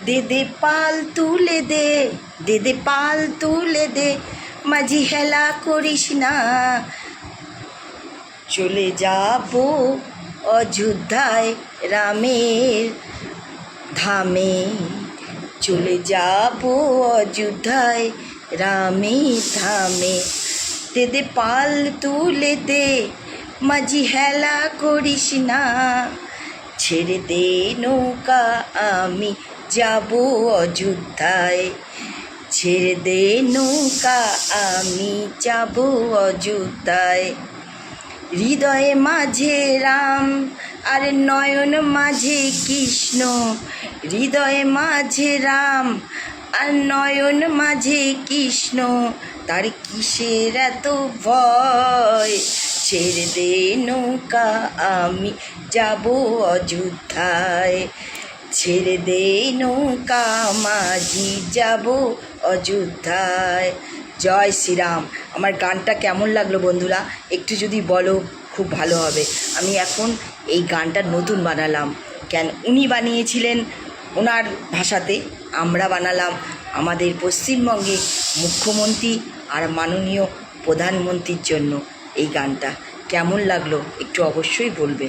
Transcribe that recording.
দে দে পাল তুলে দে, দে দে পাল তুলে দে, মাঝি হেলা করিস না। চলে যাব অযোধ্যায় রামের ধামে, চলে যাব অযোধ্যায় রামের ধামে। দে দে পাল তুলে দে, মাঝি হেলা করিস না। ছেড়ে দে নৌকা আমি যাব অযোধ্যায়, ছেড়ে দে নৌকা আমি যাব অযোধ্যায়। হৃদয়ে মাঝে রাম আর নয়ন মাঝে কৃষ্ণ, হৃদয়ে মাঝে রাম আর নয়ন মাঝে কৃষ্ণ, তার কিসের এত ভয়। ছেড়ে দে নৌকা আমি যাব অযোধ্যায়, ছেড়ে দে নৌকা মাঝি যাব অযোধ্যায়। জয় শ্রীরাম। আমার গানটা কেমন লাগলো বন্ধুরা একটু যদি বলো খুব ভালো হবে। আমি এখন এই গানটা নতুন বানালাম, কেন উনি বানিয়েছিলেন ওনার ভাষাতে, আমরা বানালাম আমাদের পশ্চিমবঙ্গে মুখ্যমন্ত্রী আর মাননীয় প্রধানমন্ত্রীর জন্য এই গানটা। কেমন লাগলো একটু অবশ্যই বলবে।